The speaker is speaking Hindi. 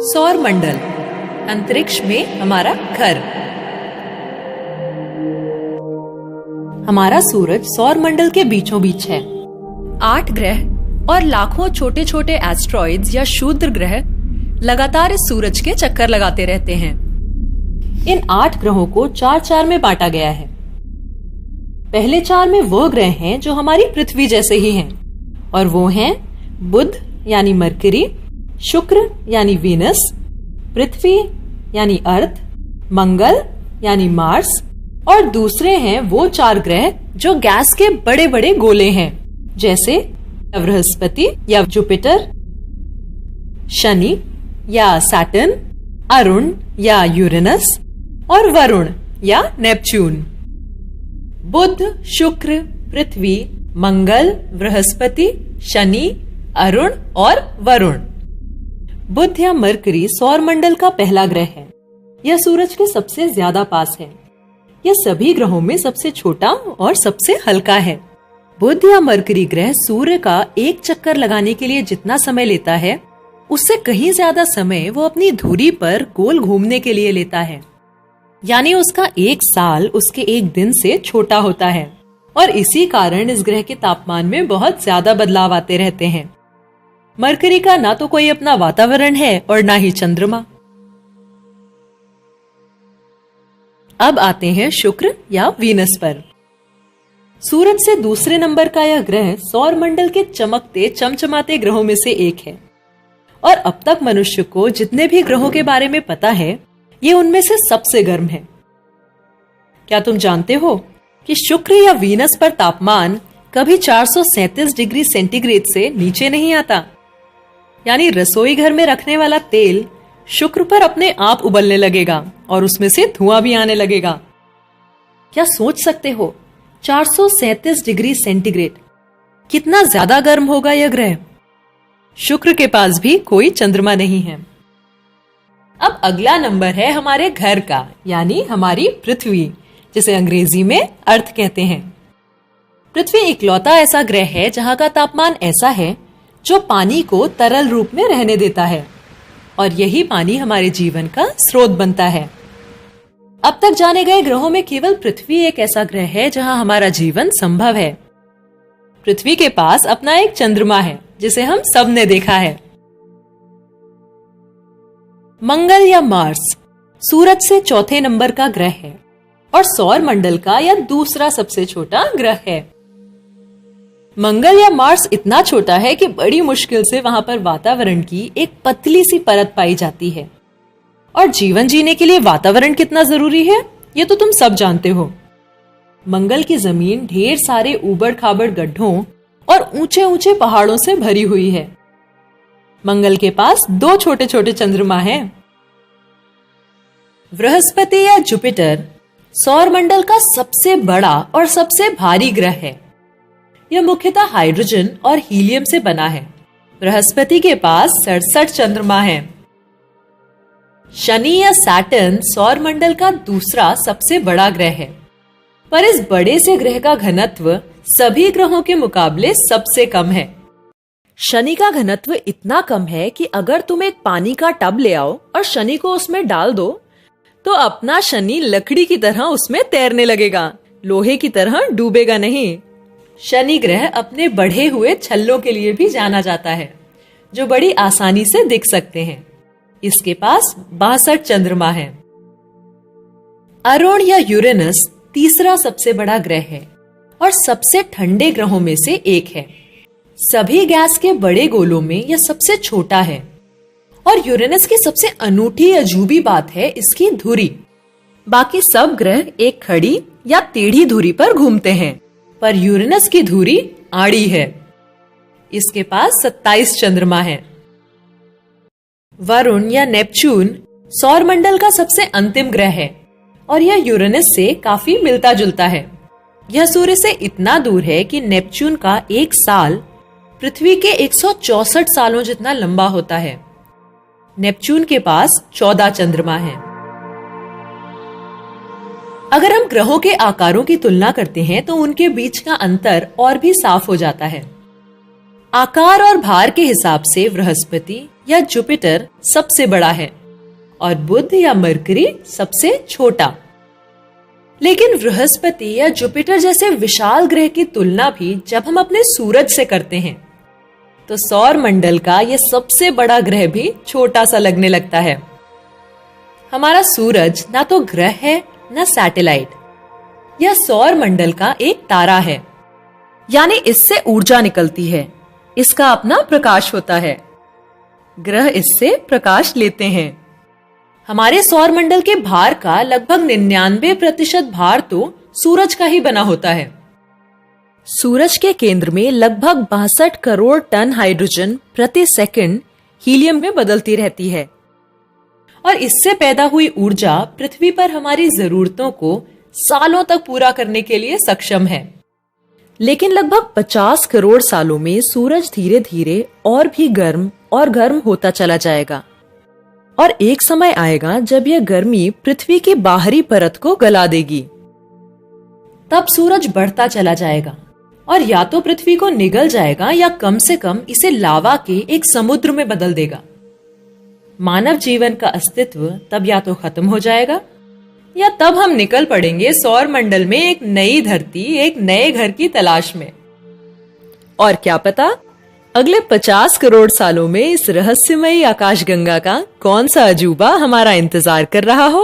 सौर मंडल, अंतरिक्ष में हमारा घर। हमारा सूरज सौर मंडल के बीचों बीच है। 8 ग्रह और लाखों छोटे छोटे एस्ट्रॉइड्स या क्षुद्र ग्रह लगातार इस सूरज के चक्कर लगाते रहते हैं। इन 8 ग्रहों को 4-4 में बांटा गया है। पहले 4 में वो ग्रह हैं जो हमारी पृथ्वी जैसे ही हैं, और वो हैं बुध यानी मरकरी, शुक्र यानी वीनस, पृथ्वी यानी अर्थ, मंगल यानी मार्स, और दूसरे हैं वो 4 ग्रह जो गैस के बड़े बड़े गोले हैं, जैसे बृहस्पति या जुपिटर, शनि या सैटर्न, अरुण या यूरेनस, और वरुण या नेपच्यून। बुध, शुक्र, पृथ्वी, मंगल, बृहस्पति, शनि, अरुण और वरुण। बुध या मरकरी सौर मंडल का पहला ग्रह है। यह सूरज के सबसे ज्यादा पास है। यह सभी ग्रहों में सबसे छोटा और सबसे हल्का है। बुध या मरकरी ग्रह सूर्य का एक चक्कर लगाने के लिए जितना समय लेता है, उससे कहीं ज्यादा समय वो अपनी धुरी पर गोल घूमने के लिए लेता है। यानी उसका 1 साल उसके 1 दिन से छोटा होता है, और इसी कारण इस ग्रह के तापमान में बहुत ज्यादा बदलाव आते रहते हैं। मरकरी का ना तो कोई अपना वातावरण है और ना ही चंद्रमा। अब आते हैं शुक्र या वीनस पर। सूरज से दूसरे नंबर का यह ग्रह सौर मंडल के चमकते चमचमाते ग्रहों में से एक है, और अब तक मनुष्य को जितने भी ग्रहों के बारे में पता है, ये उनमें से सबसे गर्म है। क्या तुम जानते हो कि शुक्र या वीनस पर तापमान कभी 437 डिग्री सेंटीग्रेड से नीचे नहीं आता? यानी रसोई घर में रखने वाला तेल शुक्र पर अपने आप उबलने लगेगा और उसमें से धुआं भी आने लगेगा। क्या सोच सकते हो, 437 डिग्री सेंटीग्रेड, कितना ज्यादा गर्म होगा यह ग्रह। शुक्र के पास भी कोई चंद्रमा नहीं है। अब अगला नंबर है हमारे घर का, यानी हमारी पृथ्वी, जिसे अंग्रेजी में अर्थ कहते हैं। पृथ्वी इकलौता ऐसा ग्रह है जहां का तापमान ऐसा है जो पानी को तरल रूप में रहने देता है, और यही पानी हमारे जीवन का स्रोत बनता है। अब तक जाने गए ग्रहों में केवल पृथ्वी एक ऐसा ग्रह है जहां हमारा जीवन संभव है। पृथ्वी के पास अपना एक चंद्रमा है, जिसे हम सब ने देखा है। मंगल या मार्स सूरज से चौथे नंबर का ग्रह है, और सौर मंडल का यह दूसरा सबसे छोटा ग्रह है। मंगल या मार्स इतना छोटा है कि बड़ी मुश्किल से वहां पर वातावरण की एक पतली सी परत पाई जाती है। और जीवन जीने के लिए वातावरण कितना जरूरी है, ये तो तुम सब जानते हो। मंगल की जमीन ढेर सारे ऊबड़ खाबड़ गड्ढों और ऊंचे ऊंचे पहाड़ों से भरी हुई है। मंगल के पास 2 छोटे छोटे चंद्रमा हैं। बृहस्पति या जुपिटर सौर मंडल का सबसे बड़ा और सबसे भारी ग्रह है। यह मुख्यतः हाइड्रोजन और हीलियम से बना है। बृहस्पति के पास 67 चंद्रमा हैं। शनि या सैटर्न सौर मंडल का दूसरा सबसे बड़ा ग्रह है, पर इस बड़े से ग्रह का घनत्व सभी ग्रहों के मुकाबले सबसे कम है। शनि का घनत्व इतना कम है कि अगर तुम एक पानी का टब ले आओ और शनि को उसमें डाल दो, तो अपना शनि लकड़ी की तरह उसमें तैरने लगेगा, लोहे की तरह डूबेगा नहीं। शनि ग्रह अपने बढ़े हुए छल्लों के लिए भी जाना जाता है, जो बड़ी आसानी से दिख सकते हैं। इसके पास 62 चंद्रमा हैं। अरुण या यूरेनस तीसरा सबसे बड़ा ग्रह है और सबसे ठंडे ग्रहों में से एक है। सभी गैस के बड़े गोलों में यह सबसे छोटा है, और यूरेनस की सबसे अनूठी अजूबी बात है इसकी धुरी। बाकी सब ग्रह एक खड़ी या टेढ़ी धुरी पर घूमते हैं, पर यूरेनस की धुरी आड़ी है। इसके पास 27 चंद्रमा हैं। वरुण या नेपच्यून सौर मंडल का सबसे अंतिम ग्रह है, और यह यूरेनस से काफी मिलता जुलता है। यह सूर्य से इतना दूर है कि नेपच्यून का 1 साल पृथ्वी के 164 सालों जितना लंबा होता है। नेपच्यून के पास 14 चंद्रमा हैं। अगर हम ग्रहों के आकारों की तुलना करते हैं तो उनके बीच का अंतर और भी साफ हो जाता है। आकार और भार के हिसाब से बृहस्पति या जुपिटर सबसे बड़ा है और बुध या मरकरी सबसे छोटा। लेकिन बृहस्पति या जुपिटर जैसे विशाल ग्रह की तुलना भी जब हम अपने सूरज से करते हैं तो सौर मंडल का यह सबसे बड़ा ग्रह भी छोटा सा लगने लगता है। हमारा सूरज ना तो ग्रह है ना सैटेलाइट, यह सौर मंडल का एक तारा है, यानी इससे ऊर्जा निकलती है, इसका अपना प्रकाश होता है, ग्रह इससे प्रकाश लेते हैं। हमारे सौर मंडल के भार का लगभग 99% भार तो सूरज का ही बना होता है। सूरज के केंद्र में लगभग 62 करोड़ टन हाइड्रोजन प्रति सेकंड हीलियम में बदलती रहती है और इससे पैदा हुई ऊर्जा पृथ्वी पर हमारी जरूरतों को सालों तक पूरा करने के लिए सक्षम है। लेकिन लगभग 50 करोड़ सालों में सूरज धीरे धीरे और भी गर्म और गर्म होता चला जाएगा और एक समय आएगा जब यह गर्मी पृथ्वी की बाहरी परत को गला देगी। तब सूरज बढ़ता चला जाएगा और या तो पृथ्वी को निगल जाएगा या कम से कम इसे लावा के एक समुद्र में बदल देगा। मानव जीवन का अस्तित्व तब या तो खत्म हो जाएगा या तब हम निकल पड़ेंगे सौर मंडल में एक नई धरती, एक नए घर की तलाश में। और क्या पता अगले 50 करोड़ सालों में इस रहस्यमयी आकाशगंगा का कौन सा अजूबा हमारा इंतजार कर रहा हो।